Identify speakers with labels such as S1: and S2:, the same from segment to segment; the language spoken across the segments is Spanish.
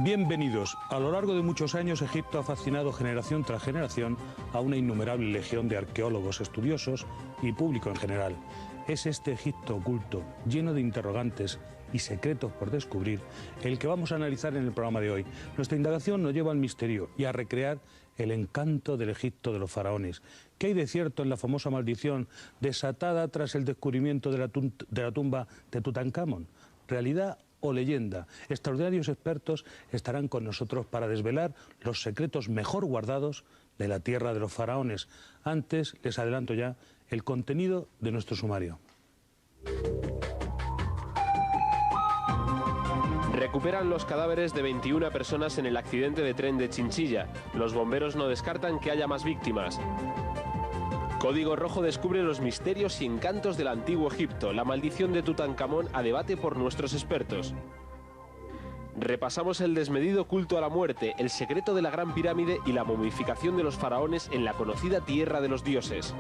S1: Bienvenidos. A lo largo de muchos años, Egipto ha fascinado generación tras generación a una innumerable legión de arqueólogos, estudiosos y público en general. Es este Egipto oculto, lleno de interrogantes y secretos por descubrir, el que vamos a analizar en el programa de hoy. Nuestra indagación nos lleva al misterio y a recrear el encanto del Egipto de los faraones. ¿Qué hay de cierto en la famosa maldición desatada tras el descubrimiento de la tumba de Tutankamón? ¿Realidad o leyenda? Extraordinarios expertos estarán con nosotros para desvelar los secretos mejor guardados de la tierra de los faraones. Antes, les adelanto ya el contenido de nuestro sumario.
S2: Recuperan los cadáveres de 21 personas en el accidente de tren de Chinchilla. Los bomberos no descartan que haya más víctimas. Código Rojo descubre los misterios y encantos del antiguo Egipto. La maldición de Tutankamón a debate por nuestros expertos. Repasamos el desmedido culto a la muerte, el secreto de la Gran Pirámide y la momificación de los faraones en la conocida Tierra de los Dioses.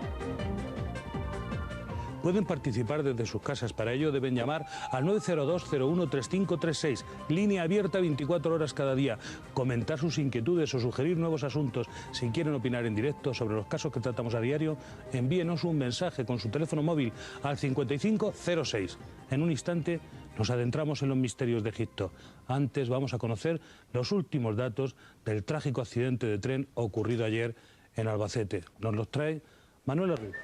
S1: Pueden participar desde sus casas. Para ello deben llamar al 902-013536, línea abierta 24 horas cada día, comentar sus inquietudes o sugerir nuevos asuntos. Si quieren opinar en directo sobre los casos que tratamos a diario, envíenos un mensaje con su teléfono móvil al 5506. En un instante nos adentramos en los misterios de Egipto. Antes vamos a conocer los últimos datos del trágico accidente de tren ocurrido ayer en Albacete. Nos los trae Manuel Arriba.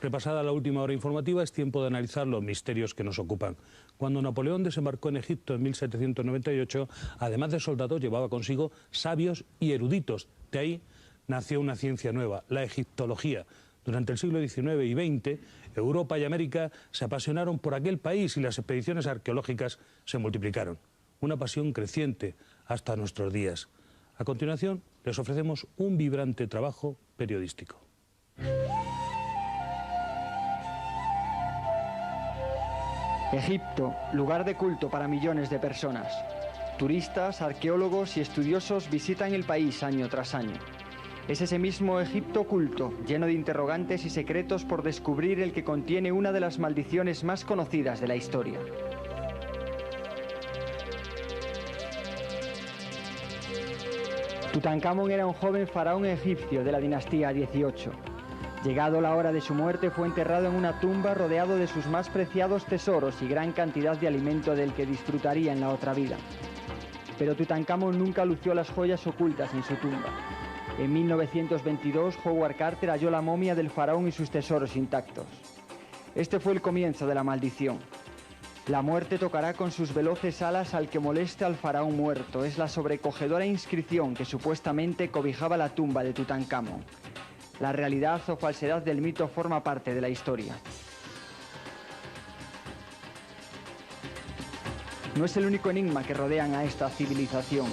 S1: Repasada la última hora informativa, es tiempo de analizar los misterios que nos ocupan. Cuando Napoleón desembarcó en Egipto en 1798, además de soldados, llevaba consigo sabios y eruditos. De ahí nació una ciencia nueva, la egiptología. Durante el siglo XIX y XX, Europa y América se apasionaron por aquel país y las expediciones arqueológicas se multiplicaron. Una pasión creciente hasta nuestros días. A continuación, les ofrecemos un vibrante trabajo periodístico.
S3: Egipto, lugar de culto para millones de personas. Turistas, arqueólogos y estudiosos visitan el país año tras año. Es ese mismo Egipto oculto, lleno de interrogantes y secretos por descubrir, el que contiene una de las maldiciones más conocidas de la historia. Tutankamón era un joven faraón egipcio de la dinastía 18. Llegado la hora de su muerte, fue enterrado en una tumba rodeado de sus más preciados tesoros y gran cantidad de alimento del que disfrutaría en la otra vida. Pero Tutankamón nunca lució las joyas ocultas en su tumba. En 1922, Howard Carter halló la momia del faraón y sus tesoros intactos. Este fue el comienzo de la maldición. La muerte tocará con sus veloces alas al que moleste al faraón muerto. Es la sobrecogedora inscripción que supuestamente cobijaba la tumba de Tutankamón. La realidad o falsedad del mito forma parte de la historia. No es el único enigma que rodean a esta civilización.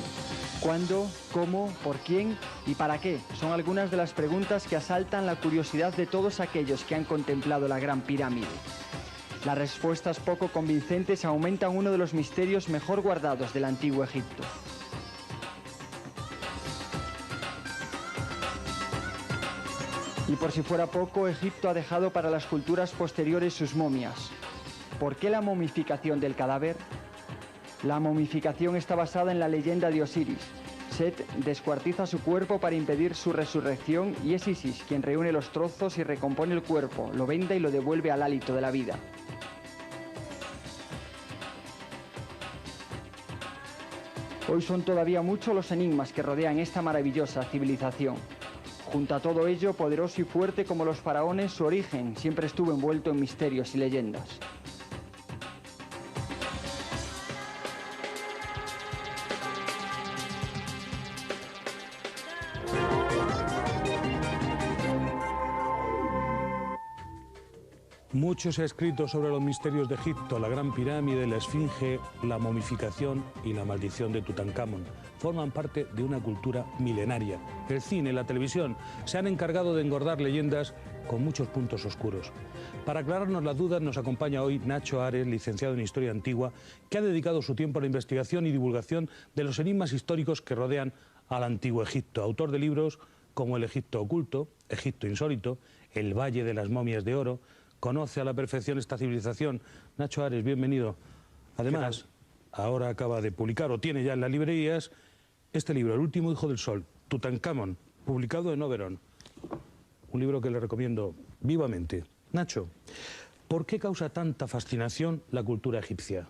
S3: ¿Cuándo, cómo, por quién y para qué? Son algunas de las preguntas que asaltan la curiosidad de todos aquellos que han contemplado la Gran Pirámide. Las respuestas poco convincentes aumentan uno de los misterios mejor guardados del antiguo Egipto. Y por si fuera poco, Egipto ha dejado para las culturas posteriores sus momias. ¿Por qué la momificación del cadáver? La momificación está basada en la leyenda de Osiris. Set descuartiza su cuerpo para impedir su resurrección y es Isis quien reúne los trozos y recompone el cuerpo, lo venda y lo devuelve al hálito de la vida. Hoy son todavía muchos los enigmas que rodean esta maravillosa civilización. Junto a todo ello, poderoso y fuerte como los faraones, su origen siempre estuvo envuelto en misterios y leyendas.
S1: Mucho se ha escrito sobre los misterios de Egipto, la Gran Pirámide, la Esfinge, la momificación y la maldición de Tutankamón. Forman parte de una cultura milenaria. El cine, la televisión se han encargado de engordar leyendas con muchos puntos oscuros. Para aclararnos las dudas nos acompaña hoy Nacho Ares, licenciado en Historia Antigua, que ha dedicado su tiempo a la investigación y divulgación de los enigmas históricos que rodean al antiguo Egipto. Autor de libros como El Egipto oculto, Egipto insólito, El Valle de las Momias de Oro. Conoce a la perfección esta civilización. Nacho Ares, bienvenido. Además, ahora acaba de publicar, o tiene ya en las librerías, este libro, El último hijo del sol, Tutankamón, publicado en Oberon. Un libro que le recomiendo vivamente. Nacho, ¿por qué causa tanta fascinación la cultura egipcia?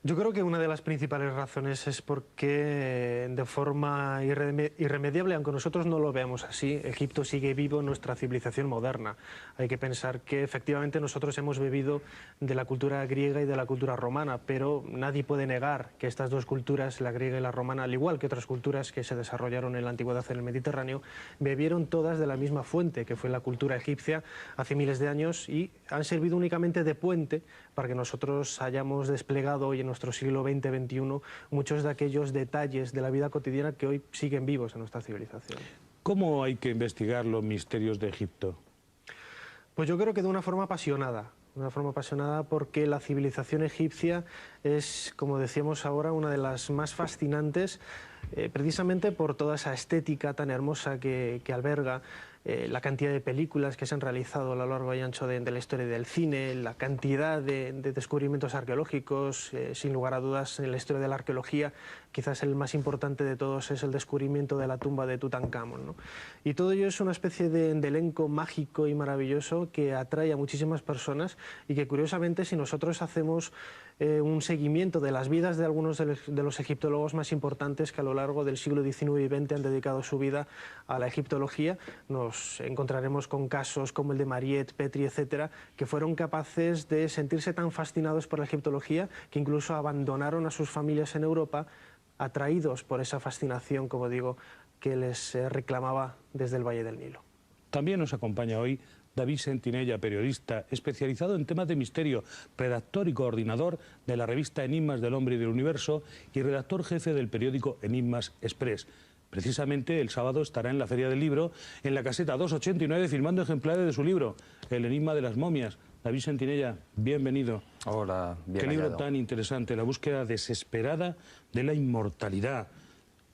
S4: Yo creo que una de las principales razones es porque de forma irremediable, aunque nosotros no lo veamos así, Egipto sigue vivo en nuestra civilización moderna. Hay que pensar que efectivamente nosotros hemos bebido de la cultura griega y de la cultura romana, pero nadie puede negar que estas dos culturas, la griega y la romana, al igual que otras culturas que se desarrollaron en la antigüedad en el Mediterráneo, bebieron todas de la misma fuente, que fue la cultura egipcia hace miles de años, y han servido únicamente de puente para que nosotros hayamos desplegado hoy en nuestro siglo XX-XXI muchos de aquellos detalles de la vida cotidiana que hoy siguen vivos en nuestra civilización.
S1: ¿Cómo hay que investigar los misterios de Egipto?
S4: Pues yo creo que de una forma apasionada porque la civilización egipcia es, como decíamos ahora, una de las más fascinantes, precisamente por toda esa estética tan hermosa que alberga, la cantidad de películas que se han realizado a lo largo y ancho de la historia del cine, la cantidad de descubrimientos arqueológicos, sin lugar a dudas en la historia de la arqueología, quizás el más importante de todos es el descubrimiento de la tumba de Tutankamón, ¿no? Y todo ello es una especie de elenco mágico y maravilloso que atrae a muchísimas personas y que curiosamente si nosotros hacemos un seguimiento de las vidas de algunos de los egiptólogos más importantes que a lo largo del siglo XIX y XX han dedicado su vida a la egiptología, nos encontraremos con casos como el de Mariette, Petrie, etcétera, que fueron capaces de sentirse tan fascinados por la egiptología que incluso abandonaron a sus familias en Europa, atraídos por esa fascinación, como digo, que les reclamaba desde el Valle del Nilo.
S1: También nos acompaña hoy David Sentinella, periodista especializado en temas de misterio, redactor y coordinador de la revista Enigmas del Hombre y del Universo y redactor jefe del periódico Enigmas Express. Precisamente el sábado estará en la Feria del Libro, en la caseta 289, firmando ejemplares de su libro, El enigma de las momias. David Sentinella, bienvenido.
S5: Hola, bien
S1: Qué libro
S5: hallado.
S1: tan interesante, la búsqueda desesperada de la inmortalidad.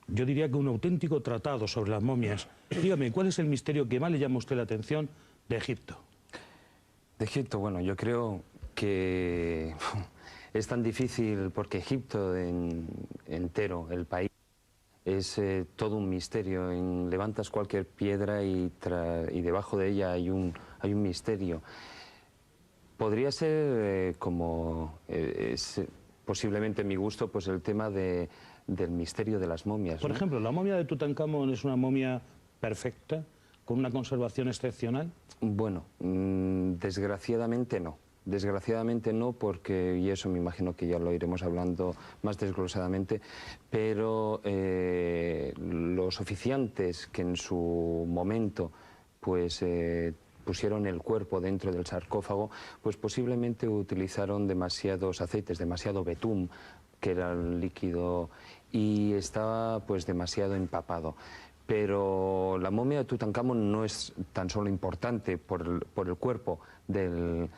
S1: Yo diría que un auténtico tratado sobre las momias. Dígame, ¿cuál es el misterio que más le llama a usted la atención de Egipto?
S5: De Egipto, bueno, yo creo que es tan difícil porque Egipto entero, el país, es todo un misterio. Levantas cualquier piedra y debajo de ella hay un misterio. Podría ser posiblemente mi gusto, pues el tema del misterio de las momias,
S1: Por
S5: ¿no?
S1: ejemplo, ¿la momia de Tutankamón es una momia perfecta, con una conservación excepcional?
S5: Bueno, desgraciadamente no. Desgraciadamente no, porque, y eso me imagino que ya lo iremos hablando más desglosadamente, pero los oficiantes que en su momento pues pusieron el cuerpo dentro del sarcófago, pues posiblemente utilizaron demasiados aceites, demasiado betún, que era el líquido, y estaba pues demasiado empapado. Pero la momia de Tutankamón no es tan solo importante por el cuerpo del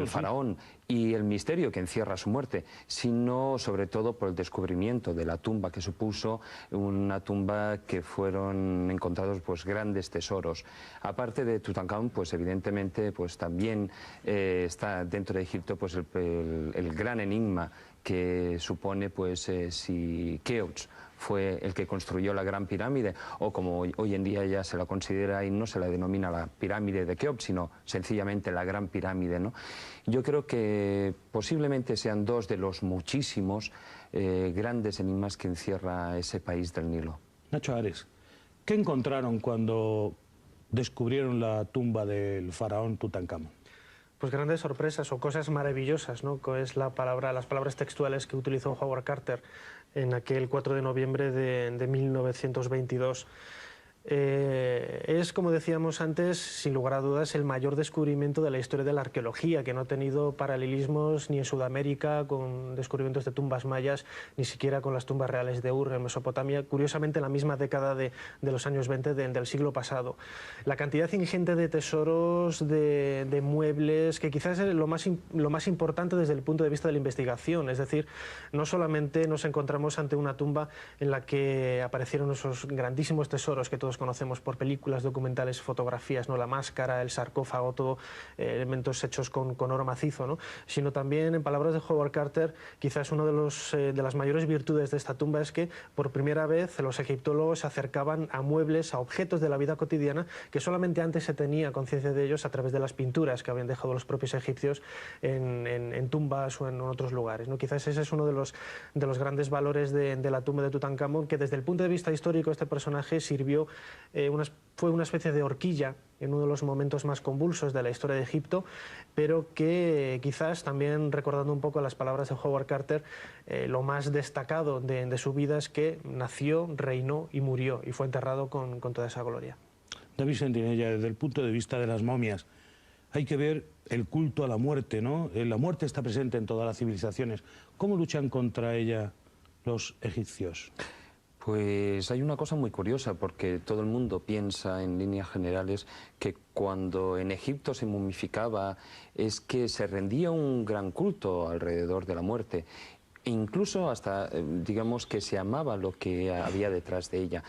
S5: faraón y el misterio que encierra su muerte, sino sobre todo por el descubrimiento de la tumba que supuso una tumba que fueron encontrados pues grandes tesoros. Aparte de Tutankamón, pues evidentemente pues también está dentro de Egipto pues el gran enigma que supone pues si Keops fue el que construyó la Gran Pirámide, o como hoy en día ya se la considera y no se la denomina la pirámide de Keops, sino sencillamente la Gran Pirámide, ¿no? Yo creo que posiblemente sean dos de los muchísimos grandes enigmas que encierra ese país del Nilo.
S1: Nacho Ares, ¿qué encontraron cuando descubrieron la tumba del faraón Tutankamón?
S4: Pues grandes sorpresas o cosas maravillosas, ¿no? Que es las palabras textuales que utilizó Howard Carter en aquel 4 de noviembre de 1922. Es, como decíamos antes, sin lugar a dudas, el mayor descubrimiento de la historia de la arqueología, que no ha tenido paralelismos ni en Sudamérica con descubrimientos de tumbas mayas, ni siquiera con las tumbas reales de Ur en Mesopotamia, curiosamente en la misma década de los años 20 del siglo pasado. La cantidad ingente de tesoros, de muebles, que quizás es lo más importante desde el punto de vista de la investigación, es decir, no solamente nos encontramos ante una tumba en la que aparecieron esos grandísimos tesoros que todos todos conocemos por películas, documentales, fotografías, ¿no? La máscara, el sarcófago, todo elementos hechos con oro macizo, ¿no? Sino también, en palabras de Howard Carter, quizás una de las mayores virtudes de esta tumba es que por primera vez los egiptólogos se acercaban a muebles, a objetos de la vida cotidiana que solamente antes se tenía conciencia de ellos a través de las pinturas que habían dejado los propios egipcios en tumbas o en otros lugares, ¿no? Quizás ese es uno de los grandes valores de la tumba de Tutankamón, que desde el punto de vista histórico este personaje sirvió, fue una especie de horquilla en uno de los momentos más convulsos de la historia de Egipto, pero que quizás también, recordando un poco las palabras de Howard Carter, lo más destacado de su vida es que nació, reinó y murió, y fue enterrado con toda esa gloria.
S1: David Sentinella, desde el punto de vista de las momias, hay que ver el culto a la muerte, ¿no? La muerte está presente en todas las civilizaciones. ¿Cómo luchan contra ella los egipcios?
S5: Pues hay una cosa muy curiosa, porque todo el mundo piensa en líneas generales que cuando en Egipto se momificaba es que se rendía un gran culto alrededor de la muerte. E incluso hasta, digamos, que se amaba lo que había detrás de ella.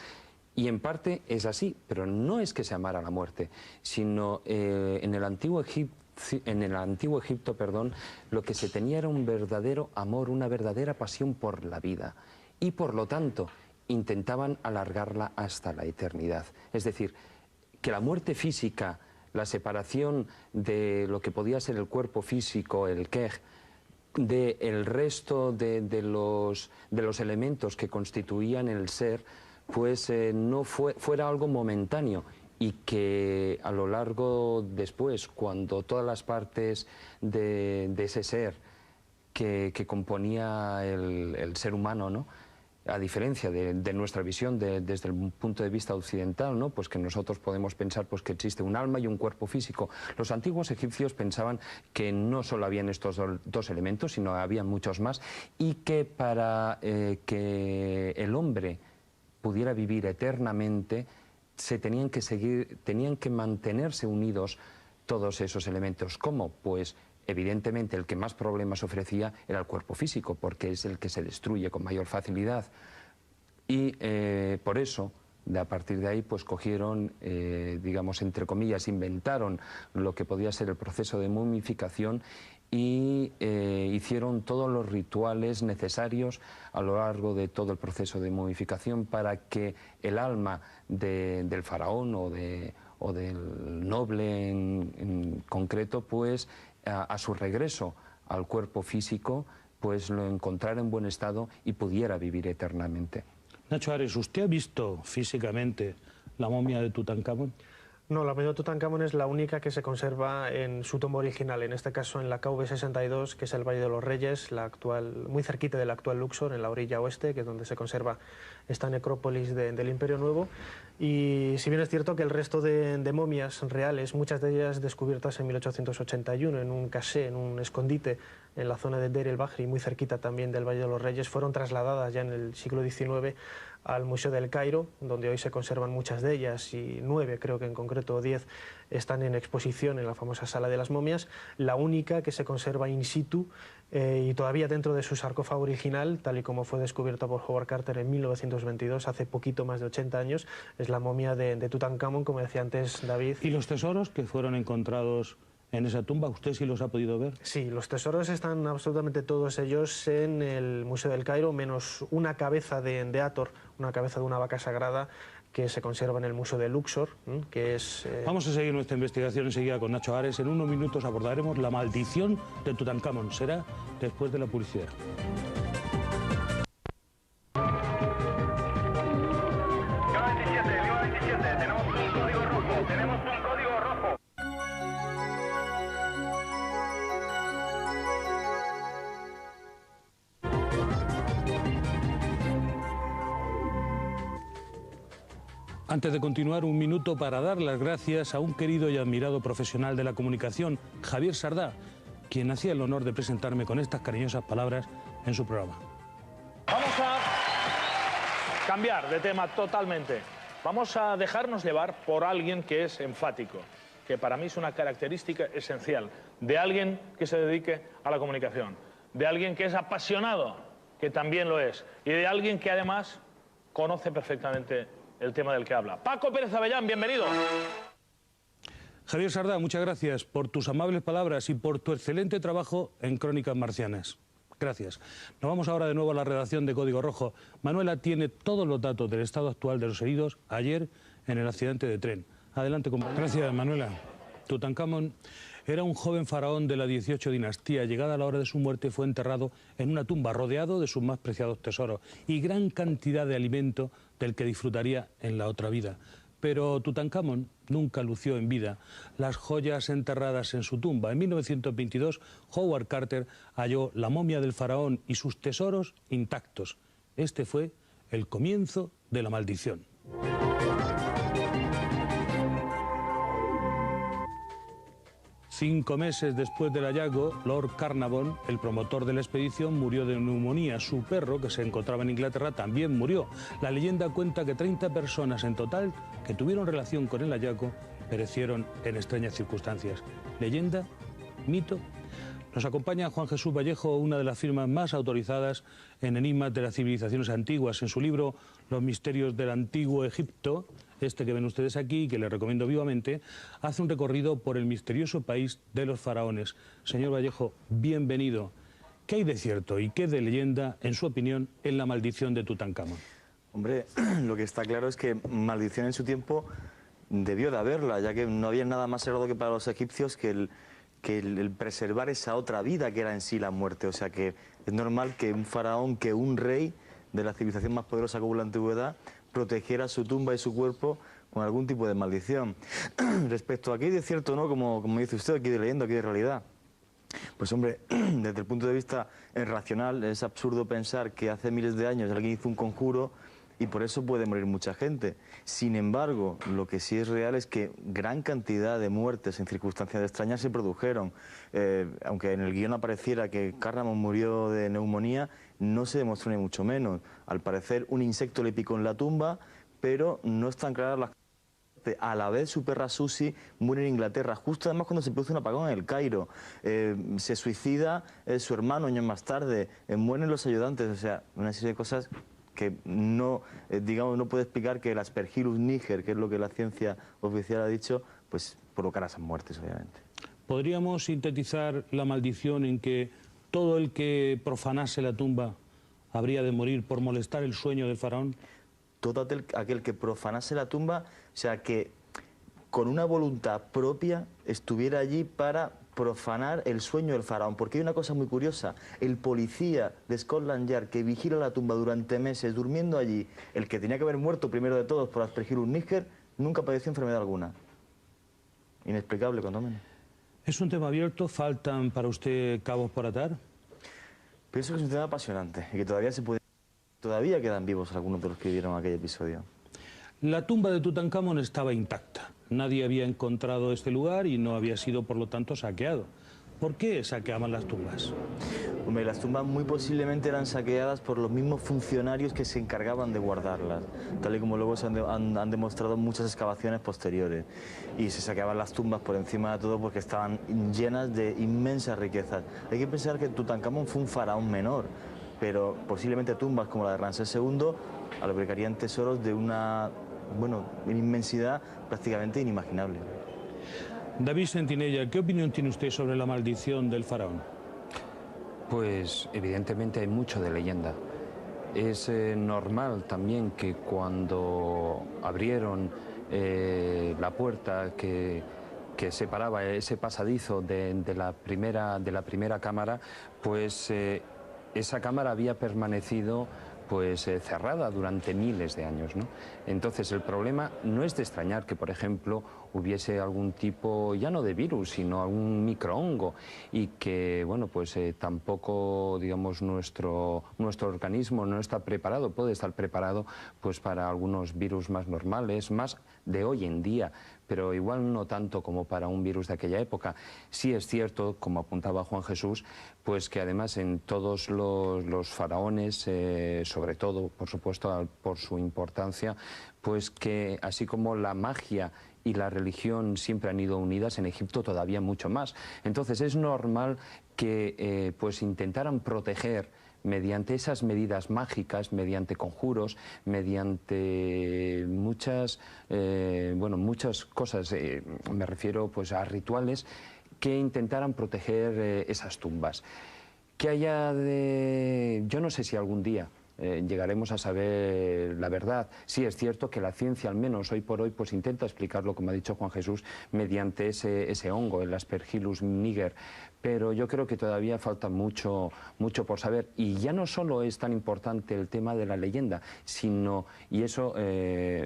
S5: Y en parte es así, pero no es que se amara la muerte, sino en el antiguo Egipto, lo que se tenía era un verdadero amor, una verdadera pasión por la vida. Y por lo tanto, intentaban alargarla hasta la eternidad. Es decir, que la muerte física, la separación de lo que podía ser el cuerpo físico, el kej, del resto de los elementos que constituían el ser, pues no fuera algo momentáneo, y que a lo largo después, cuando todas las partes de ese ser que componía el ser humano, ¿no? A diferencia de nuestra visión desde el punto de vista occidental, ¿no? Pues que nosotros podemos pensar pues que existe un alma y un cuerpo físico. Los antiguos egipcios pensaban que no solo habían estos dos elementos, sino había muchos más, y que para que el hombre pudiera vivir eternamente, tenían que mantenerse unidos todos esos elementos. ¿Cómo? Pues evidentemente el que más problemas ofrecía era el cuerpo físico, porque es el que se destruye con mayor facilidad. Y por eso, a partir de ahí, pues cogieron, digamos, entre comillas, inventaron lo que podía ser el proceso de momificación, y hicieron todos los rituales necesarios a lo largo de todo el proceso de momificación para que el alma del faraón o del noble en concreto, pues a su regreso al cuerpo físico, pues lo encontrara en buen estado y pudiera vivir eternamente.
S1: Nacho Ares, ¿usted ha visto físicamente la momia de Tutankamón?
S4: No, la momia de Tutankamón es la única que se conserva en su tumba original, en este caso en la KV62, que es el Valle de los Reyes, muy cerquita del actual Luxor, en la orilla oeste, que es donde se conserva esta necrópolis del Imperio Nuevo. Y si bien es cierto que el resto de momias reales, muchas de ellas descubiertas en 1881 en un caché, en un escondite en la zona de Deir el-Bahri, muy cerquita también del Valle de los Reyes, fueron trasladadas ya en el siglo XIX al Museo del Cairo, donde hoy se conservan muchas de ellas, y 9, creo que en concreto 10, están en exposición en la famosa Sala de las Momias. La única que se conserva in situ y todavía dentro de su sarcófago original, tal y como fue descubierta por Howard Carter en 1922, hace poquito más de 80 años, es la momia de Tutankamón, como decía antes David.
S1: ¿Y los tesoros que fueron encontrados en esa tumba, usted sí los ha podido ver?
S4: Sí, los tesoros están absolutamente todos ellos en el Museo del Cairo, menos una cabeza de Hathor, una cabeza de una vaca sagrada que se conserva en el Museo de Luxor, que es...
S1: Vamos a seguir nuestra investigación enseguida con Nacho Ares. En unos minutos abordaremos la maldición de Tutankamón. Será después de la publicidad.
S6: Tenemos un código rojo.
S1: Antes de continuar, un minuto para dar las gracias a un querido y admirado profesional de la comunicación, Javier Sardá, quien hacía el honor de presentarme con estas cariñosas palabras en su programa.
S7: Vamos a cambiar de tema totalmente. Vamos a dejarnos llevar por alguien que es enfático, que para mí es una característica esencial de alguien que se dedique a la comunicación, de alguien que es apasionado, que también lo es, y de alguien que además conoce perfectamente el tema del que habla. Paco Pérez Avellán, bienvenido.
S1: Javier Sardá, muchas gracias por tus amables palabras y por tu excelente trabajo en Crónicas Marcianas. Gracias. Nos vamos ahora de nuevo a la redacción de Código Rojo. Manuela tiene todos los datos del estado actual de los heridos ayer en el accidente de tren. Adelante, compañero. Gracias, Manuela. Tutankamón era un joven faraón de la 18 dinastía. Llegada la hora de su muerte fue enterrado en una tumba rodeado de sus más preciados tesoros y gran cantidad de alimento del que disfrutaría en la otra vida. Pero Tutankamón nunca lució en vida las joyas enterradas en su tumba. En 1922, Howard Carter halló la momia del faraón y sus tesoros intactos. Este fue el comienzo de la maldición. Cinco meses después del hallazgo, Lord Carnarvon, el promotor de la expedición, murió de neumonía. Su perro, que se encontraba en Inglaterra, también murió. La leyenda cuenta que 30 personas en total que tuvieron relación con el hallazgo perecieron en extrañas circunstancias. ¿Leyenda? ¿Mito? Nos acompaña Juan Jesús Vallejo, una de las firmas más autorizadas en enigmas de las civilizaciones antiguas. En su libro Los misterios del antiguo Egipto, este que ven ustedes aquí, que les recomiendo vivamente, hace un recorrido por el misterioso país de los faraones. Señor Vallejo, bienvenido. ¿Qué hay de cierto y qué de leyenda, en su opinión, en la maldición de Tutankamón?
S6: Hombre, lo que está claro es que maldición en su tiempo debió de haberla, ya que no había nada más sagrado que para los egipcios que el preservar esa otra vida que era en sí la muerte. O sea que es normal que un faraón, que un rey de la civilización más poderosa que hubo en la antigüedad, protegiera su tumba y su cuerpo con algún tipo de maldición. Respecto a qué hay de cierto o no, como dice usted, aquí de leyenda, aquí de realidad, pues hombre, desde el punto de vista racional es absurdo pensar que hace miles de años alguien hizo un conjuro y por eso puede morir mucha gente. Sin embargo, lo que sí es real es que gran cantidad de muertes en circunstancias extrañas se produjeron. Aunque en el guión apareciera que Carnarvon murió de neumonía, no se demostró ni mucho menos. Al parecer un insecto le picó en la tumba, pero no están claras las... A la vez su perra Susie muere en Inglaterra, justo además cuando se produce un apagón en el Cairo. Se suicida su hermano años más tarde, mueren los ayudantes, o sea, una serie de cosas que no, digamos, no puede explicar que el Aspergillus niger, que es lo que la ciencia oficial ha dicho, pues provocará esas muertes, obviamente.
S1: ¿Podríamos sintetizar la maldición en que todo el que profanase la tumba habría de morir por molestar el sueño del faraón?
S6: Todo aquel que profanase la tumba, o sea, que con una voluntad propia estuviera allí para profanar el sueño del faraón, porque hay una cosa muy curiosa: el policía de Scotland Yard que vigila la tumba durante meses durmiendo allí, el que tenía que haber muerto primero de todos por Aspergillus niger, nunca padeció enfermedad alguna. Inexplicable, cuando menos.
S1: ¿Es un tema abierto? ¿Faltan para usted cabos por atar?
S6: Pienso que es un tema apasionante y que todavía quedan vivos algunos de los que vivieron aquel episodio.
S1: La tumba de Tutankamón estaba intacta. Nadie había encontrado este lugar y no había sido, por lo tanto, saqueado. ¿Por qué saqueaban las tumbas?
S6: Hombre, las tumbas muy posiblemente eran saqueadas por los mismos funcionarios que se encargaban de guardarlas, tal y como luego se han demostrado muchas excavaciones posteriores. Y se saqueaban las tumbas por encima de todo porque estaban llenas de inmensas riquezas. Hay que pensar que Tutankamón fue un faraón menor, pero posiblemente tumbas como la de Ramsés II albergarían tesoros de una inmensidad prácticamente inimaginable.
S1: David Sentinella, ¿qué opinión tiene usted sobre la maldición del faraón?
S5: Pues evidentemente hay mucho de leyenda. Es normal también que cuando abrieron la puerta que separaba ese pasadizo de la primera cámara, pues esa cámara había permanecido cerrada durante miles de años, ¿no? Entonces el problema no es de extrañar que, por ejemplo, hubiese algún tipo, ya no de virus, sino algún microhongo, y que, bueno, tampoco, digamos, nuestro organismo no está preparado, puede estar preparado pues para algunos virus más normales, más de hoy en día, pero igual no tanto como para un virus de aquella época. Sí es cierto, como apuntaba Juan Jesús, pues que además en todos los faraones, sobre todo, por supuesto, por su importancia, pues que así como la magia y la religión siempre han ido unidas, en Egipto todavía mucho más. Entonces es normal que pues intentaran proteger mediante esas medidas mágicas, mediante conjuros, mediante muchas cosas, me refiero pues a rituales que intentaran proteger esas tumbas. Que haya yo no sé si algún día llegaremos a saber la verdad. Sí, es cierto que la ciencia, al menos hoy por hoy, pues intenta explicarlo, como ha dicho Juan Jesús, mediante ese hongo, el Aspergillus niger, pero yo creo que todavía falta mucho por saber. Y ya no solo es tan importante el tema de la leyenda, sino, y eso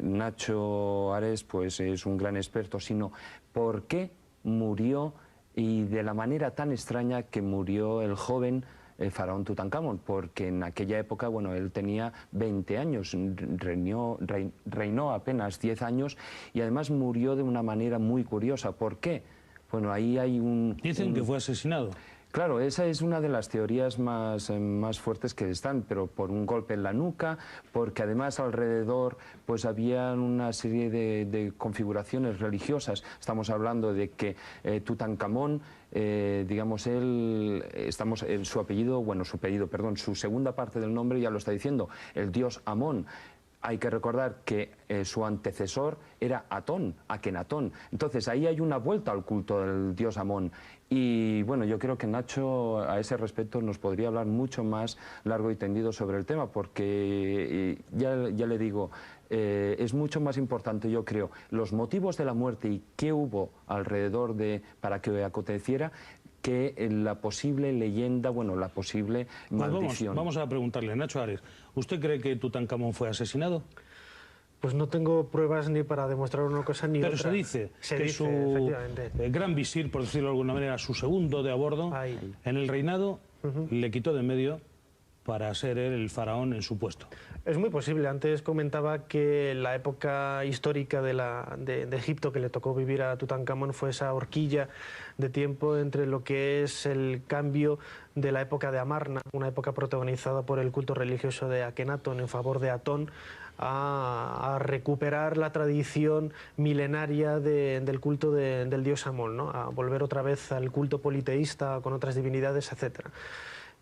S5: Nacho Ares pues es un gran experto, sino por qué murió y de la manera tan extraña que murió el joven faraón Tutankamón, porque en aquella época, bueno, él tenía 20 años, reinó apenas 10 años y además murió de una manera muy curiosa. ¿Por qué? Bueno, ahí hay
S1: Dicen que fue asesinado.
S5: Claro, esa es una de las teorías más fuertes que están, pero por un golpe en la nuca, porque además alrededor pues había una serie de configuraciones religiosas. Estamos hablando de que Tutankamón, digamos, su segunda parte del nombre ya lo está diciendo, el dios Amón. Hay que recordar que su antecesor era Atón, Akenatón. Entonces ahí hay una vuelta al culto del dios Amón. Y bueno, yo creo que Nacho a ese respecto nos podría hablar mucho más largo y tendido sobre el tema, porque ya le digo, es mucho más importante, yo creo, los motivos de la muerte y qué hubo alrededor para que aconteciera, que la posible leyenda, bueno, la posible maldición.
S1: Vamos a preguntarle, Nacho Ares, ¿usted cree que Tutankamón fue asesinado?
S4: Pues no tengo pruebas ni para demostrar una cosa ni otra.
S1: Pero se dice que su gran visir, por decirlo de alguna manera, su segundo de a bordo, en el reinado le quitó de en medio para ser él el faraón en su puesto.
S4: Es muy posible. Antes comentaba que la época histórica de Egipto que le tocó vivir a Tutankamón fue esa horquilla de tiempo entre lo que es el cambio de la época de Amarna, una época protagonizada por el culto religioso de Akenatón en favor de Atón, a recuperar la tradición milenaria del culto del dios Amón, ¿no? A volver otra vez al culto politeísta con otras divinidades, etc.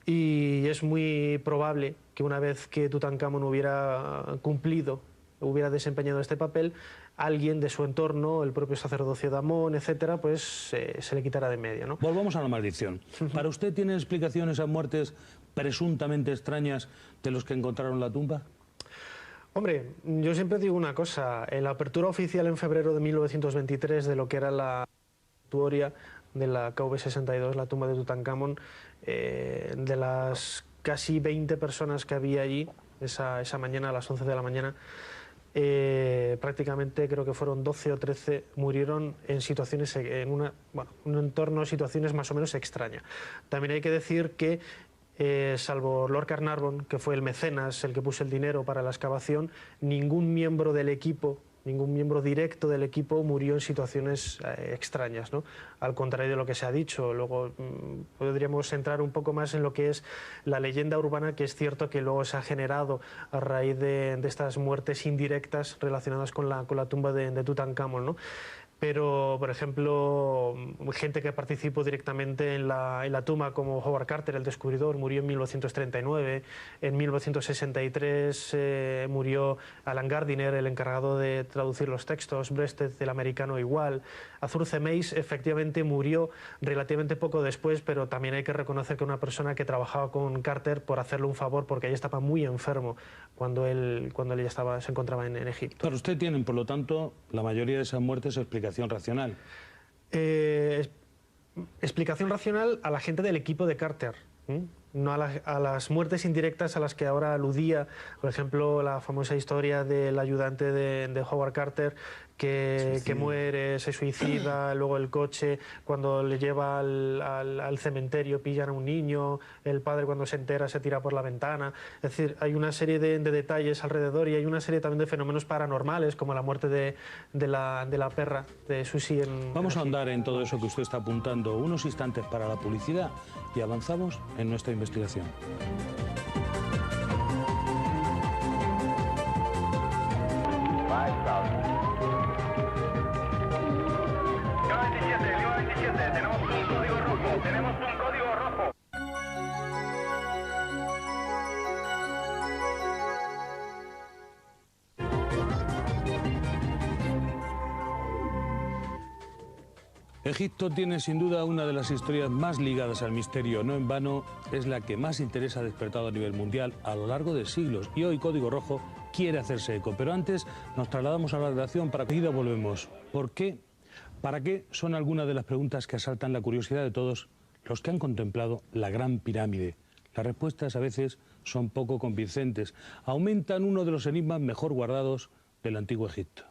S4: Y es muy probable que una vez que Tutankamón hubiera cumplido, hubiera desempeñado este papel, alguien de su entorno, el propio sacerdocio de Amón, etcétera, pues se le quitara de en medio, ¿no?
S1: Volvamos a la maldición. ¿Para usted tienen explicaciones a muertes presuntamente extrañas de los que encontraron la tumba?
S4: Hombre, yo siempre digo una cosa. En la apertura oficial en febrero de 1923 de lo que era la mortuoria de la KV62, la tumba de Tutankamón, de las casi 20 personas que había allí esa mañana, a las 11 de la mañana, prácticamente creo que fueron 12 o 13 murieron en situaciones, un entorno, situaciones más o menos extrañas. También hay que decir que salvo Lord Carnarvon, que fue el mecenas, el que puso el dinero para la excavación, ningún miembro del equipo, ningún miembro directo del equipo murió en situaciones extrañas, ¿no? Al contrario de lo que se ha dicho. Luego podríamos entrar un poco más en lo que es la leyenda urbana, que es cierto que luego se ha generado a raíz de estas muertes indirectas relacionadas con la tumba de Tutankamón, ¿no? Pero, por ejemplo, gente que participó directamente en la tumba, como Howard Carter, el descubridor, murió en 1939. En 1963 murió Alan Gardiner, el encargado de traducir los textos. Breasted, el americano, igual. Arthur C. Mace, efectivamente, murió relativamente poco después, pero también hay que reconocer que una persona que trabajaba con Carter por hacerle un favor, porque ella estaba muy enfermo cuando él ya se encontraba en Egipto.
S1: Claro, usted tiene, por lo tanto, la mayoría de esas muertes explicación racional.
S4: Explicación racional a la gente del equipo de Carter, no a las muertes indirectas a las que ahora aludía, por ejemplo, la famosa historia del ayudante de Howard Carter que muere, se suicida, luego el coche cuando le lleva al cementerio pillan a un niño, el padre cuando se entera se tira por la ventana. Es decir, hay una serie de detalles alrededor y hay una serie también de fenómenos paranormales como la muerte de la perra de Susie
S1: Vamos a ahondar en todo eso que usted está apuntando unos instantes para la publicidad y avanzamos en nuestra investigación.
S8: Tenemos un código rojo.
S1: Egipto tiene sin duda una de las historias más ligadas al misterio. No en vano es la que más interés ha despertado a nivel mundial a lo largo de siglos. Y hoy Código Rojo quiere hacerse eco. Pero antes nos trasladamos a la redacción para que enseguida volvemos. ¿Por qué? ¿Para qué? Son algunas de las preguntas que asaltan la curiosidad de todos los que han contemplado la Gran Pirámide. Las respuestas a veces son poco convincentes. Aumentan uno de los enigmas mejor guardados del antiguo Egipto.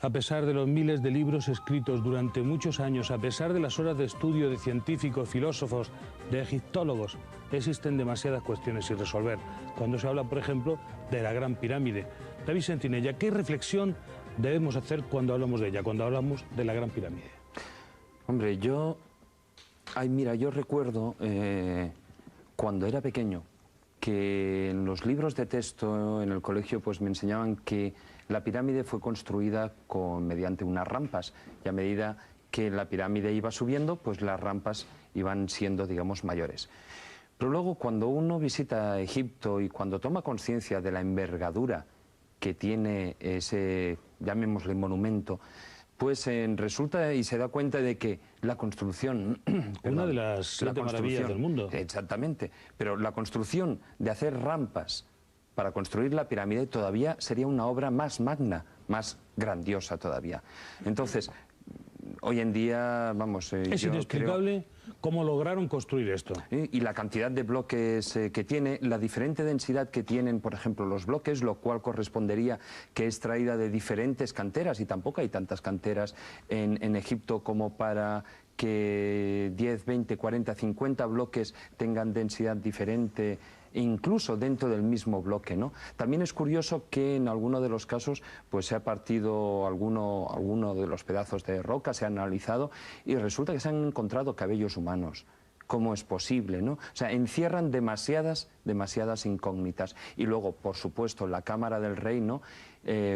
S1: A pesar de los miles de libros escritos durante muchos años, a pesar de las horas de estudio de científicos, filósofos, de egiptólogos, existen demasiadas cuestiones sin resolver. Cuando se habla, por ejemplo, de la Gran Pirámide. David Sentinella, ¿qué reflexión debemos hacer cuando hablamos de ella, cuando hablamos de la Gran Pirámide?
S5: Hombre, yo recuerdo cuando era pequeño que en los libros de texto en el colegio pues me enseñaban que la pirámide fue construida mediante unas rampas, y a medida que la pirámide iba subiendo, pues las rampas iban siendo, digamos, mayores. Pero luego, cuando uno visita Egipto y cuando toma conciencia de la envergadura que tiene ese, llamémosle, monumento, pues resulta y se da cuenta de que la construcción...
S1: Una de las 7 maravillas del mundo.
S5: Exactamente, pero la construcción de hacer rampas para construir la pirámide todavía sería una obra más magna, más grandiosa todavía. Entonces, hoy en día, vamos...
S1: es inexplicable cómo lograron construir esto.
S5: Y la cantidad de bloques que tiene, la diferente densidad que tienen, por ejemplo, los bloques, lo cual correspondería que es traída de diferentes canteras, y tampoco hay tantas canteras en Egipto como para que 10, 20, 40, 50 bloques tengan densidad diferente, incluso dentro del mismo bloque, ¿no? También es curioso que en alguno de los casos pues se ha partido alguno de los pedazos de roca, se ha analizado y resulta que se han encontrado cabellos humanos. ¿Cómo es posible, no? O sea, encierran demasiadas incógnitas. Y luego, por supuesto, la Cámara del Rey, ¿no?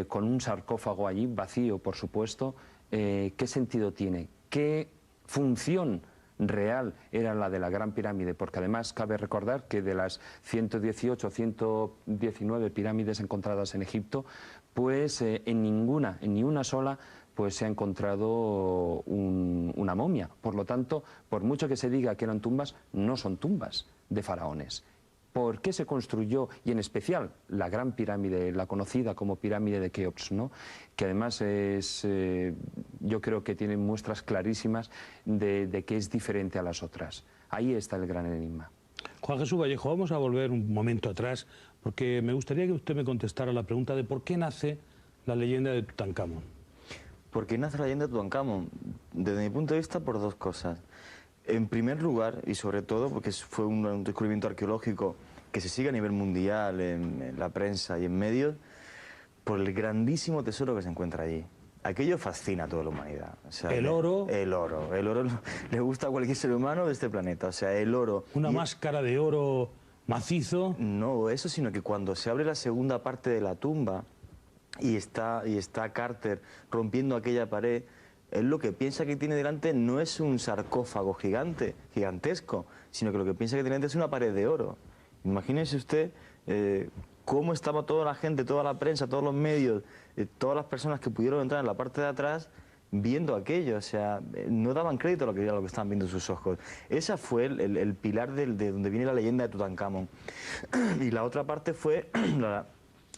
S5: Con un sarcófago allí, vacío, por supuesto, ¿qué sentido tiene? ¿Qué función real era la de la Gran Pirámide? Porque además cabe recordar que de las 118 o 119 pirámides encontradas en Egipto, pues en ni una sola pues se ha encontrado una momia. Por lo tanto, por mucho que se diga que eran tumbas, no son tumbas de faraones. ¿Por qué se construyó? Y en especial la Gran Pirámide, la conocida como Pirámide de Keops, ¿no? Que además es, yo creo que tiene muestras clarísimas de que es diferente a las otras. Ahí está el gran enigma.
S1: Juan Jesús Vallejo, vamos a volver un momento atrás, porque me gustaría que usted me contestara la pregunta de por qué nace la leyenda de Tutankamón.
S6: ¿Por qué nace la leyenda de Tutankamón? Desde mi punto de vista, por dos cosas. En primer lugar, y sobre todo porque fue un descubrimiento arqueológico que se sigue a nivel mundial en la prensa y en medios, por el grandísimo tesoro que se encuentra allí. Aquello fascina a toda la humanidad. O sea,
S1: el oro.
S6: El oro le gusta a cualquier ser humano de este planeta. O sea, el oro.
S1: Una máscara de oro macizo.
S6: No eso, sino que cuando se abre la segunda parte de la tumba y está Carter rompiendo aquella pared, él lo que piensa que tiene delante no es un sarcófago gigantesco, sino que lo que piensa que tiene delante es una pared de oro. Imagínese usted cómo estaba toda la gente, toda la prensa, todos los medios, todas las personas que pudieron entrar en la parte de atrás viendo aquello. O sea, no daban crédito a lo que estaban viendo sus ojos. Ese fue el pilar de donde viene la leyenda de Tutankamón. Y la otra parte fue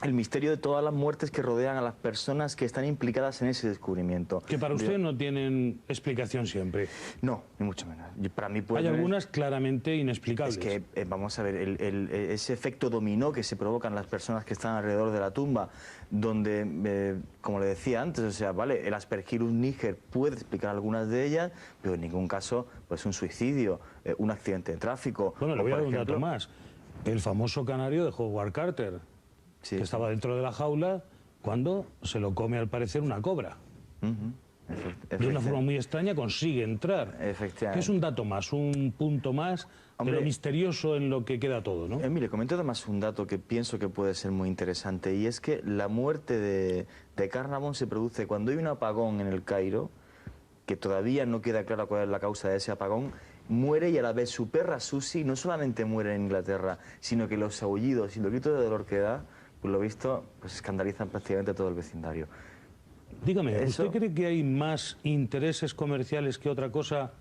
S6: el misterio de todas las muertes que rodean a las personas que están implicadas en ese descubrimiento.
S1: Que para usted no tienen explicación siempre.
S6: No, ni mucho menos. Para mí
S1: hay algunas claramente inexplicables.
S6: Es que, vamos a ver, ese efecto dominó que se provocan las personas que están alrededor de la tumba, donde, como le decía antes, o sea, vale, el Aspergillus niger puede explicar algunas de ellas, pero en ningún caso pues un suicidio, un accidente de tráfico.
S1: Bueno, le voy a dar un dato más. El famoso canario de Howard Carter. Sí, que estaba dentro de la jaula cuando se lo come, al parecer, una cobra. De una forma muy extraña consigue entrar. Que es un dato más, un punto más de lo misterioso en lo que queda todo, ¿no?
S6: Mire, comento además un dato que pienso que puede ser muy interesante, y es que la muerte de Carnarvon se produce cuando hay un apagón en el Cairo, que todavía no queda clara cuál es la causa de ese apagón. Muere, y a la vez su perra Susie no solamente muere en Inglaterra, sino que los aullidos y los gritos de dolor que da por lo visto, pues escandalizan prácticamente todo el vecindario.
S1: Dígame,
S6: Eso...
S1: ¿usted cree que hay más intereses comerciales que otra cosa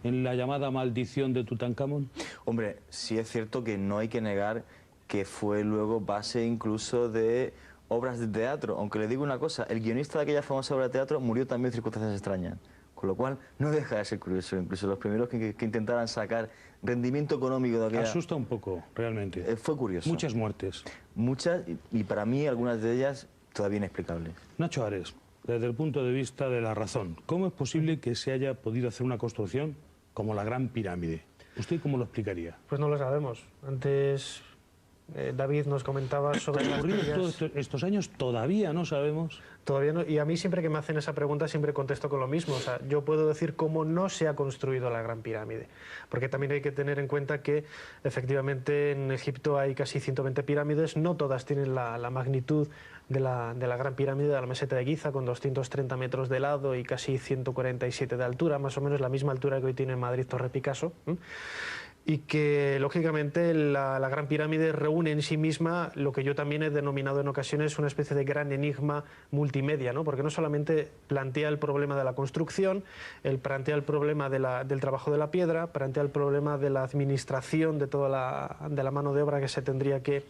S1: en la llamada maldición de Tutankamón?
S6: Hombre, sí es cierto que no hay que negar que fue luego base incluso de obras de teatro. Aunque le digo una cosa, el guionista de aquella famosa obra de teatro murió también en circunstancias extrañas. Con lo cual, no deja de ser curioso. Incluso los primeros que intentaran sacar rendimiento económico de aquella...
S1: Asusta un poco, realmente.
S6: Fue curioso.
S1: Muchas muertes.
S6: Muchas, y para mí algunas de ellas todavía inexplicables.
S1: Nacho Ares, desde el punto de vista de la razón, ¿cómo es posible que se haya podido hacer una construcción como la Gran Pirámide? ¿Usted cómo lo explicaría?
S4: Pues no lo sabemos. Antes David nos comentaba sobre las
S1: todos estos años todavía no sabemos.
S4: Todavía no, y a mí siempre que me hacen esa pregunta siempre contesto con lo mismo. O sea, yo puedo decir cómo no se ha construido la Gran Pirámide, porque también hay que tener en cuenta que efectivamente en Egipto hay casi 120 pirámides, no todas tienen la magnitud de la Gran Pirámide de la Meseta de Giza, con 230 metros de lado y casi 147 de altura, más o menos la misma altura que hoy tiene en Madrid Torre Picasso. Y que, lógicamente, la Gran Pirámide reúne en sí misma lo que yo también he denominado en ocasiones una especie de gran enigma multimedia, ¿no? Porque no solamente plantea el problema de la construcción, él plantea el problema del trabajo de la piedra, plantea el problema de la administración de toda la mano de obra que se tendría que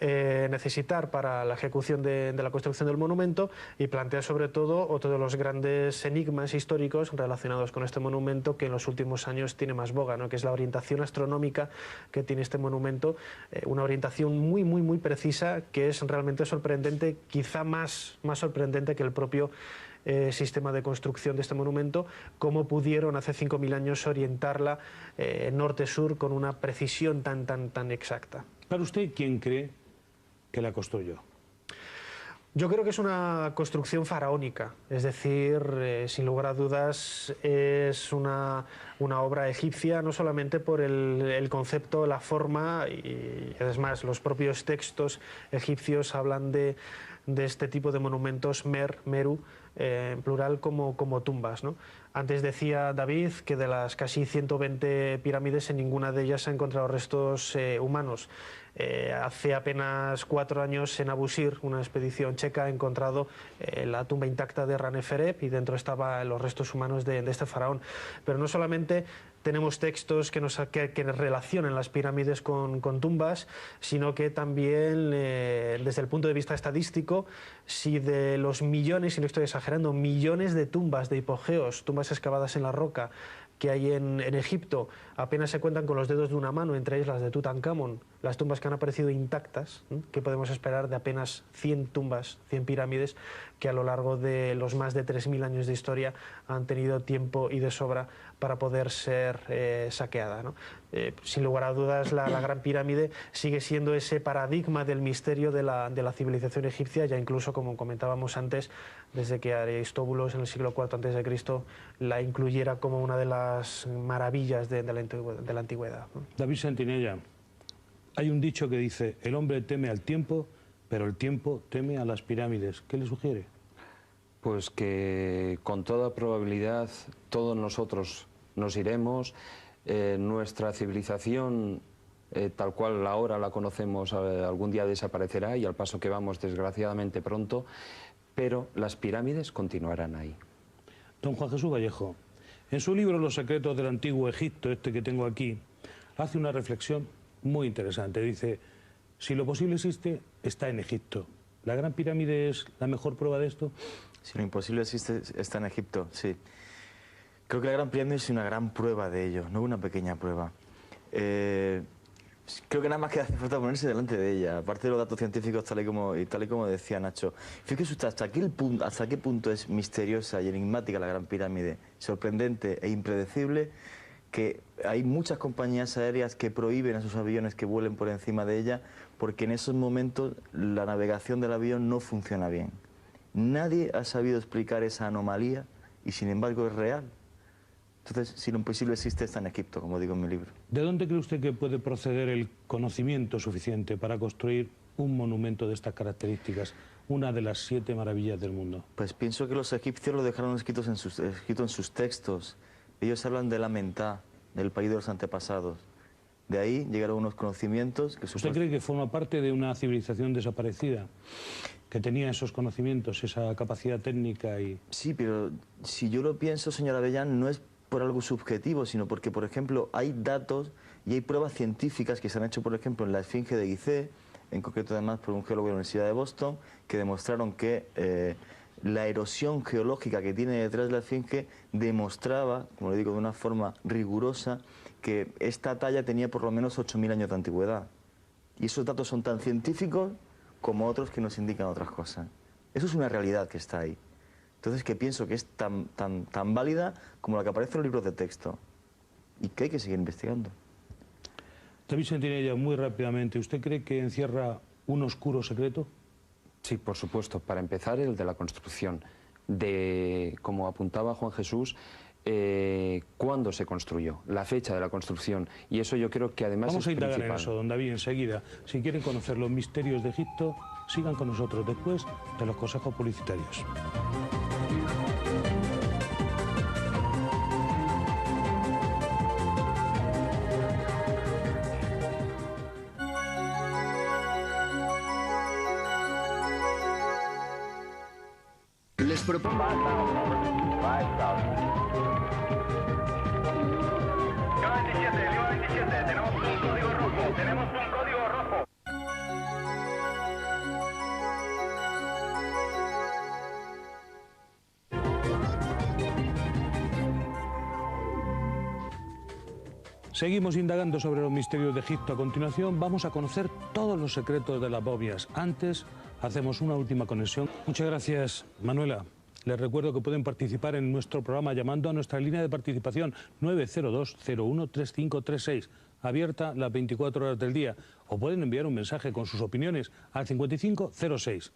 S4: necesitar para la ejecución de la construcción del monumento, y plantea sobre todo otro de los grandes enigmas históricos relacionados con este monumento que en los últimos años tiene más boga, ¿no? Que es la orientación astronómica que tiene este monumento, una orientación muy precisa, que es realmente sorprendente, quizá más sorprendente que el propio sistema de construcción de este monumento, cómo pudieron hace 5.000 años orientarla norte-sur con una precisión tan exacta.
S1: ¿Para usted quién cree que la construyó?
S4: Yo creo que es una construcción faraónica, es decir, sin lugar a dudas es una obra egipcia, no solamente por el concepto, la forma, y además los propios textos egipcios hablan de este tipo de monumentos, Meru, en plural, como tumbas, ¿no? Antes decía David que de las casi 120 pirámides en ninguna de ellas se han encontrado restos humanos. Hace apenas 4 años en Abusir, una expedición checa ha encontrado la tumba intacta de Ranefereb, y dentro estaban los restos humanos de este faraón. Pero no solamente tenemos textos que relacionan las pirámides con tumbas, sino que también desde el punto de vista estadístico, si de los millones, y no estoy exagerando, millones de tumbas de hipogeos, tumbas excavadas en la roca, que hay en Egipto, apenas se cuentan con los dedos de una mano, entre ellas las de Tutankamón, las tumbas que han aparecido intactas, que podemos esperar de apenas 100 tumbas, 100 pirámides, que a lo largo de los más de 3.000 años de historia han tenido tiempo y de sobra para poder ser saqueada, ¿no? Sin lugar a dudas, la Gran Pirámide sigue siendo ese paradigma del misterio de la civilización egipcia, ya incluso, como comentábamos antes, desde que Aristóbulos en el siglo IV a.C. la incluyera como una de las maravillas de la antigüedad, ¿no?
S1: David Sentinella, hay un dicho que dice: el hombre teme al tiempo, pero el tiempo teme a las pirámides. ¿Qué le sugiere?
S5: Pues que con toda probabilidad todos nosotros nos iremos, nuestra civilización tal cual ahora la conocemos algún día desaparecerá, y al paso que vamos desgraciadamente pronto, pero las pirámides continuarán ahí.
S1: Don Juan Jesús Vallejo, en su libro Los secretos del antiguo Egipto, este que tengo aquí, hace una reflexión muy interesante. Dice: si lo posible existe, está en Egipto. ¿La Gran Pirámide es la mejor prueba de esto?
S6: Si lo imposible existe, está en Egipto, sí. Creo que la Gran Pirámide es una gran prueba de ello, no una pequeña prueba. Creo que nada más que hace falta ponerse delante de ella, aparte de los datos científicos tal y como decía Nacho. Fíjese usted hasta qué punto es misteriosa y enigmática la Gran Pirámide, sorprendente e impredecible, que hay muchas compañías aéreas que prohíben a sus aviones que vuelen por encima de ella, porque en esos momentos la navegación del avión no funciona bien. Nadie ha sabido explicar esa anomalía y sin embargo es real. Entonces, si lo imposible existe, está en Egipto, como digo en mi libro.
S1: ¿De dónde cree usted que puede proceder el conocimiento suficiente para construir un monumento de estas características, una de las 7 maravillas del mundo?
S6: Pues pienso que los egipcios lo dejaron escrito en sus textos. Ellos hablan de la Mentá, del país de los antepasados. De ahí llegaron unos conocimientos que...
S1: ¿Usted cree que forma parte de una civilización desaparecida, que tenía esos conocimientos, esa capacidad técnica y...?
S6: Sí, pero si yo lo pienso, señor Avellán, no es por algo subjetivo, sino porque, por ejemplo, hay datos y hay pruebas científicas que se han hecho, por ejemplo, en la Esfinge de Gizeh, en concreto además por un geólogo de la Universidad de Boston, que demostraron que la erosión geológica que tiene detrás de la Esfinge demostraba, como le digo, de una forma rigurosa, que esta talla tenía por lo menos 8.000 años de antigüedad. Y esos datos son tan científicos como otros que nos indican otras cosas. Eso es una realidad que está ahí. Entonces, que pienso que es tan válida como la que aparece en los libros de texto y que hay que seguir investigando.
S1: David Sentinella, muy rápidamente, ¿usted cree que encierra un oscuro secreto?
S5: Sí, por supuesto. Para empezar, el de la construcción. Como apuntaba Juan Jesús, cuándo se construyó, la fecha de la construcción. Y eso yo creo que además
S1: Vamos a indagar
S5: principal.
S1: en eso, don David, enseguida. Si quieren conocer los misterios de Egipto, sigan con nosotros después de los consejos publicitarios.
S8: Les propongo... Tenemos un código rojo.
S1: Seguimos indagando sobre los misterios de Egipto. A continuación vamos a conocer todos los secretos de las momias. Antes hacemos una última conexión. Muchas gracias, Manuela. Les recuerdo que pueden participar en nuestro programa llamando a nuestra línea de participación 902-013536, abierta las 24 horas del día, o pueden enviar un mensaje con sus opiniones al 5506.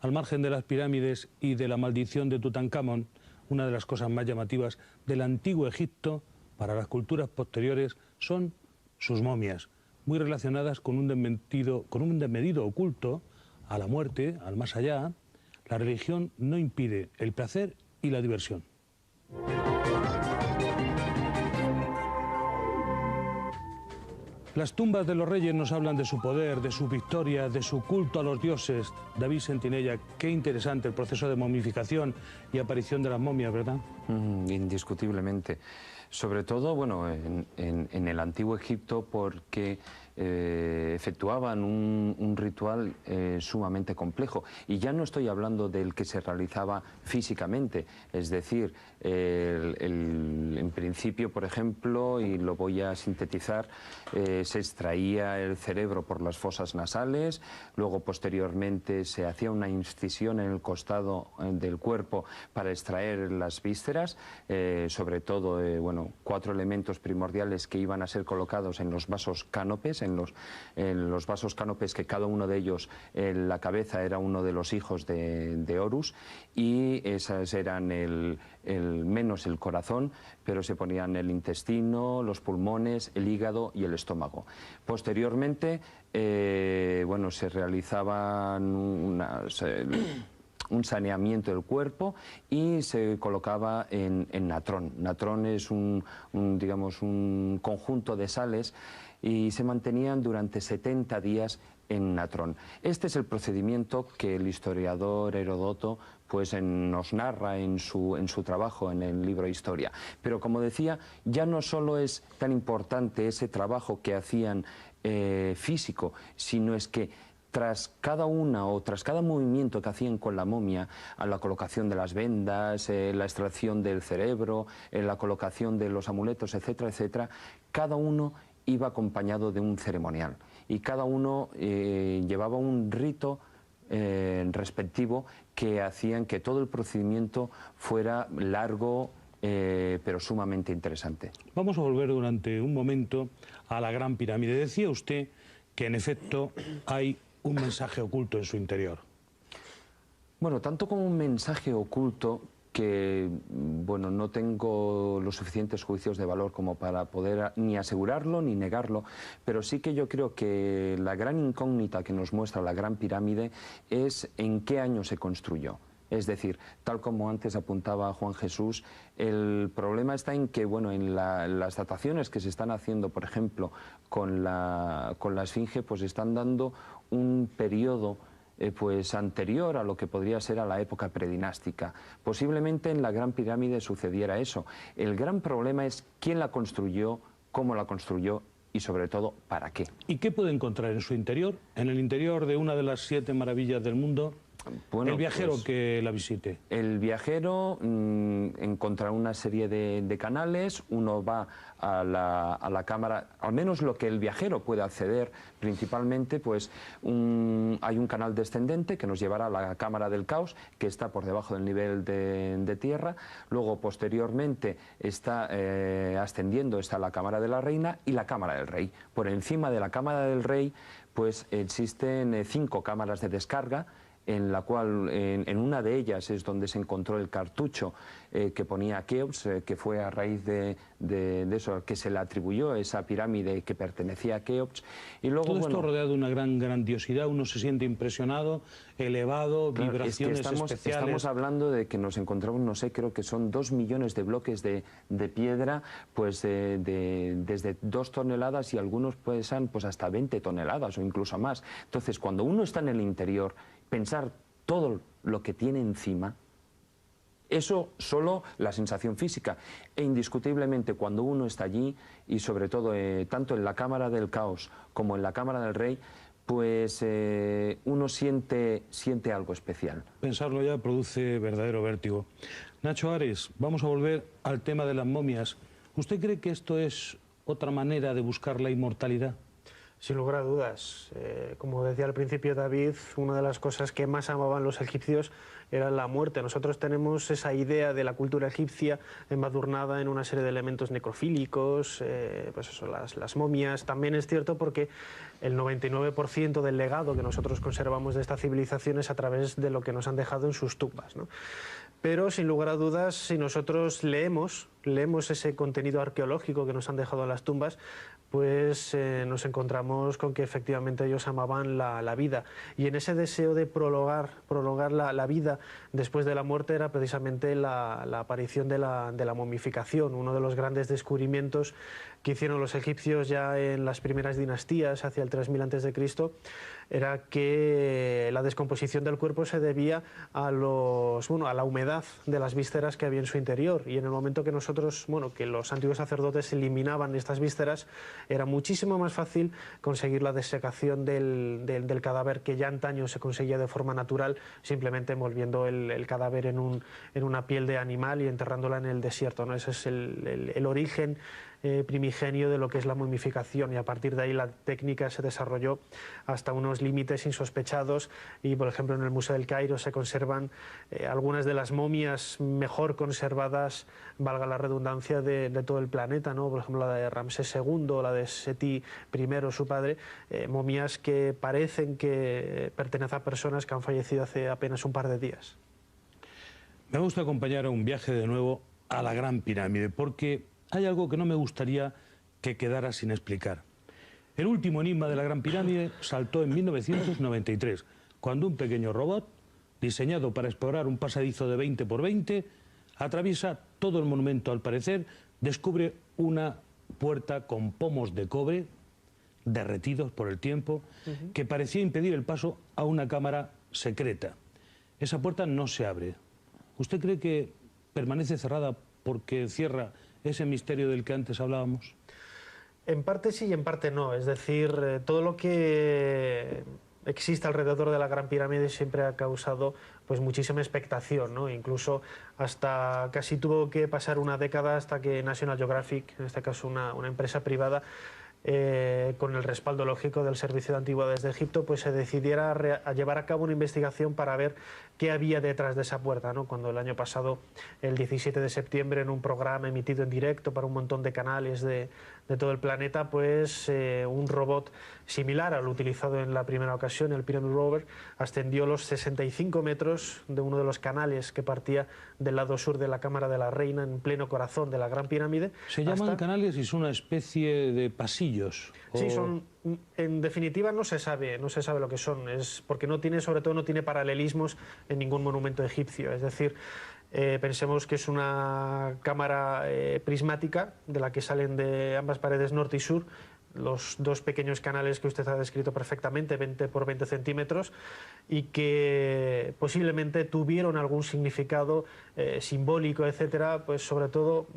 S1: Al margen de las pirámides y de la maldición de Tutankamón, una de las cosas más llamativas del antiguo Egipto para las culturas posteriores son sus momias, muy relacionadas con un desmedido oculto a la muerte, al más allá. La religión no impide el placer y la diversión. Las tumbas de los reyes nos hablan de su poder, de su victoria, de su culto a los dioses. David Sentinella, qué interesante el proceso de momificación y aparición de las momias, ¿verdad?
S5: Indiscutiblemente. Sobre todo, bueno, en el antiguo Egipto, porque efectuaban un ritual sumamente complejo. Y ya no estoy hablando del que se realizaba físicamente, es decir, en principio, por ejemplo, y lo voy a sintetizar, se extraía el cerebro por las fosas nasales, luego posteriormente se hacía una incisión en el costado del cuerpo para extraer las vísceras, sobre todo, bueno, 4 elementos primordiales que iban a ser colocados en los vasos cánopes, en los vasos cánopes, que cada uno de ellos, la cabeza era uno de los hijos de Horus, y esas eran menos el corazón, pero se ponían el intestino, los pulmones, el hígado y el estómago. Posteriormente, bueno, se realizaban un saneamiento del cuerpo y se colocaba en natrón. Natrón es digamos, un conjunto de sales y se mantenían durante 70 días en natrón. Este es el procedimiento que el historiador Heródoto pues nos narra en su trabajo en el libro Historia. Pero como decía, ya no solo es tan importante ese trabajo que hacían físico, sino es que tras cada movimiento que hacían con la momia, a la colocación de las vendas, la extracción del cerebro, la colocación de los amuletos, etcétera, etcétera, cada uno iba acompañado de un ceremonial y cada uno llevaba un rito respectivo que hacían que todo el procedimiento fuera largo, pero sumamente interesante.
S1: Vamos a volver durante un momento a la Gran Pirámide. Decía usted que en efecto hay un mensaje oculto en su interior.
S5: Bueno, tanto como un mensaje oculto que, bueno, no tengo los suficientes juicios de valor como para poder ni asegurarlo ni negarlo, pero sí que yo creo que la gran incógnita que nos muestra la Gran Pirámide es en qué año se construyó. Es decir, tal como antes apuntaba Juan Jesús, el problema está en que, bueno, en las dataciones que se están haciendo, por ejemplo, con la Esfinge, pues están dando un periodo pues anterior a lo que podría ser a la época predinástica. Posiblemente en la Gran Pirámide sucediera eso. El gran problema es quién la construyó, cómo la construyó y sobre todo para qué.
S1: ¿Y qué puede encontrar en su interior? En el interior de una de las 7 maravillas del mundo.
S5: Bueno,
S1: el viajero
S5: pues,
S1: que la visite.
S5: El viajero encontrará una serie de canales, uno va a la cámara, al menos lo que el viajero puede acceder principalmente, pues hay un canal descendente que nos llevará a la cámara del caos, que está por debajo del nivel de tierra, luego posteriormente está ascendiendo, está la cámara de la reina y la cámara del rey. Por encima de la cámara del rey pues existen 5 cámaras de descarga, en la cual en una de ellas es donde se encontró el cartucho que ponía Keops, que fue a raíz de eso que se le atribuyó esa pirámide que pertenecía a Keops. Y luego,
S1: todo esto rodeado de una gran grandiosidad, uno se siente impresionado, elevado, claro, vibraciones especiales.
S5: Estamos hablando de que nos encontramos, no sé, creo que son 2 millones de bloques de piedra, pues desde 2 toneladas y algunos pesan pues hasta 20 toneladas o incluso más. Entonces, cuando uno está en el interior, pensar todo lo que tiene encima, eso solo la sensación física. E indiscutiblemente cuando uno está allí, y sobre todo tanto en la cámara del caos como en la cámara del rey, pues uno siente algo especial.
S1: Pensarlo ya produce verdadero vértigo. Nacho Ares, vamos a volver al tema de las momias. ¿Usted cree que esto es otra manera de buscar la inmortalidad?
S4: Sin lugar a dudas. Como decía al principio David, una de las cosas que más amaban los egipcios era la muerte. Nosotros tenemos esa idea de la cultura egipcia embadurnada en una serie de elementos necrofílicos, pues eso, las momias. También es cierto porque el 99% del legado que nosotros conservamos de esta civilización es a través de lo que nos han dejado en sus tumbas, ¿no? Pero sin lugar a dudas, si nosotros leemos ese contenido arqueológico que nos han dejado en las tumbas, pues nos encontramos con que efectivamente ellos amaban la vida. Y en ese deseo de prolongar la vida después de la muerte era precisamente la aparición de la momificación, uno de los grandes descubrimientos que hicieron los egipcios ya en las primeras dinastías, hacia el 3000 a.C., era que la descomposición del cuerpo se debía a la humedad de las vísceras que había en su interior, y en el momento que que los antiguos sacerdotes eliminaban estas vísceras, era muchísimo más fácil conseguir la desecación del cadáver, que ya antaño se conseguía de forma natural, simplemente envolviendo el cadáver en una piel de animal y enterrándola en el desierto, ¿no? Ese es el origen primigenio de lo que es la momificación, y a partir de ahí la técnica se desarrolló hasta unos límites insospechados, y por ejemplo en el Museo del Cairo se conservan algunas de las momias mejor conservadas, valga la redundancia, de todo el planeta, ¿no? Por ejemplo la de Ramsés II, la de Seti I, su padre, momias que parecen que pertenecen a personas que han fallecido hace apenas un par de días.
S1: Me gusta acompañar a un viaje de nuevo a la Gran Pirámide, porque hay algo que no me gustaría que quedara sin explicar. El último enigma de la Gran Pirámide saltó en 1993, cuando un pequeño robot, diseñado para explorar un pasadizo de 20 por 20, atraviesa todo el monumento, al parecer, descubre una puerta con pomos de cobre, derretidos por el tiempo, que parecía impedir el paso a una cámara secreta. Esa puerta no se abre. ¿Usted cree que permanece cerrada porque encierra ese misterio del que antes hablábamos?
S4: En parte sí y en parte no. Es decir, todo lo que existe alrededor de la Gran Pirámide siempre ha causado pues muchísima expectación, ¿no? Incluso hasta casi tuvo que pasar una década hasta que National Geographic, en este caso una empresa privada, con el respaldo lógico del Servicio de Antigüedades de Egipto, pues se decidiera a llevar a cabo una investigación para ver qué había detrás de esa puerta, ¿no? Cuando el año pasado, el 17 de septiembre, en un programa emitido en directo para un montón de canales de todo el planeta, pues un robot similar al utilizado en la primera ocasión, el Pyramid Rover, ascendió los 65 metros de uno de los canales que partía del lado sur de la Cámara de la Reina, en pleno corazón de la Gran Pirámide.
S1: Se llaman canales y es una especie de pasillo anillos.
S4: Sí, son, en definitiva no se sabe lo que son, es porque sobre todo no tiene paralelismos en ningún monumento egipcio, es decir, pensemos que es una cámara prismática de la que salen de ambas paredes norte y sur los dos pequeños canales que usted ha descrito perfectamente, 20 por 20 centímetros, y que posiblemente tuvieron algún significado simbólico, etcétera, pues sobre todo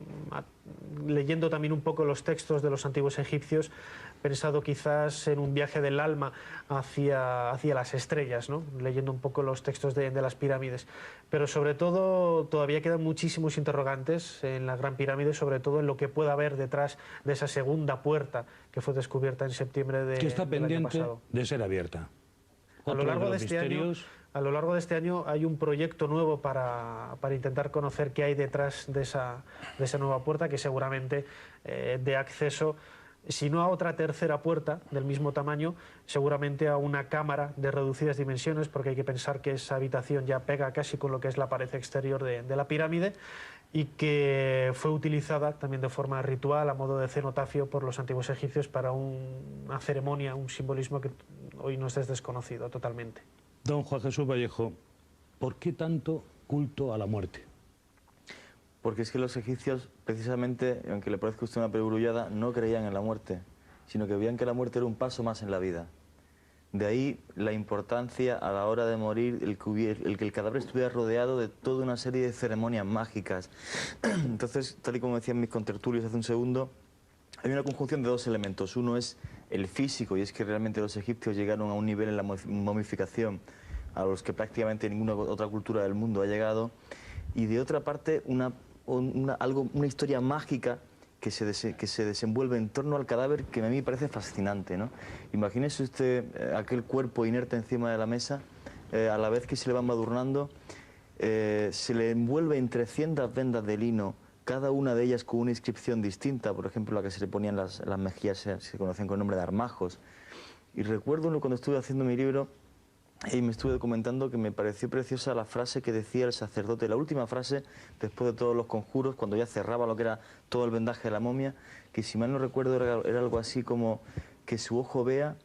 S4: leyendo también un poco los textos de los antiguos egipcios, pensado quizás en un viaje del alma hacia las estrellas, ¿no? Leyendo un poco los textos de las pirámides. Pero sobre todo todavía quedan muchísimos interrogantes en la Gran Pirámide, sobre todo en lo que pueda haber detrás de esa segunda puerta que fue descubierta en septiembre
S1: que está
S4: del año
S1: pendiente
S4: pasado.
S1: de ser abierta.
S4: A lo largo de este año hay un proyecto nuevo para intentar conocer qué hay detrás de esa nueva puerta, que seguramente dé acceso, si no a otra tercera puerta del mismo tamaño, seguramente a una cámara de reducidas dimensiones, porque hay que pensar que esa habitación ya pega casi con lo que es la pared exterior de la pirámide, y que fue utilizada también de forma ritual, a modo de cenotafio, por los antiguos egipcios para una ceremonia, un simbolismo que hoy nos es desconocido totalmente.
S1: Don Juan Jesús Vallejo, ¿por qué tanto culto a la muerte?
S6: Porque es que los egipcios, precisamente, aunque le parezca a usted una perogrullada, no creían en la muerte, sino que veían que la muerte era un paso más en la vida. De ahí la importancia a la hora de morir, el que el cadáver estuviera rodeado de toda una serie de ceremonias mágicas. Entonces, tal y como decían mis contertulios hace un segundo, hay una conjunción de dos elementos. Uno es el físico, y es que realmente los egipcios llegaron a un nivel en la momificación a los que prácticamente ninguna otra cultura del mundo ha llegado. Y de otra parte, una historia mágica que se desenvuelve en torno al cadáver, que a mí me parece fascinante, ¿no? Imagínese usted aquel cuerpo inerte encima de la mesa, a la vez que se le va embadurnando, se le envuelve en 300 vendas de lino, cada una de ellas con una inscripción distinta, por ejemplo la que se le ponían las mejillas se conocían con el nombre de armajos. Y recuerdo cuando estuve haciendo mi libro y me estuve documentando, que me pareció preciosa la frase que decía el sacerdote, la última frase después de todos los conjuros, cuando ya cerraba lo que era todo el vendaje de la momia, que si mal no recuerdo era algo así como que su ojo vea,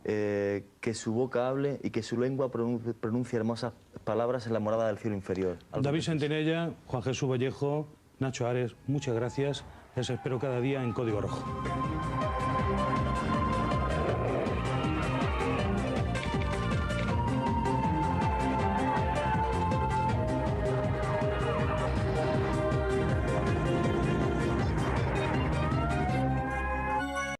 S6: que su boca hable y que su lengua pronuncie hermosas palabras en la morada del cielo inferior.
S1: David Sentinella, Juan Jesús Vallejo, Nacho Ares, muchas gracias. Les espero cada día en Código Rojo.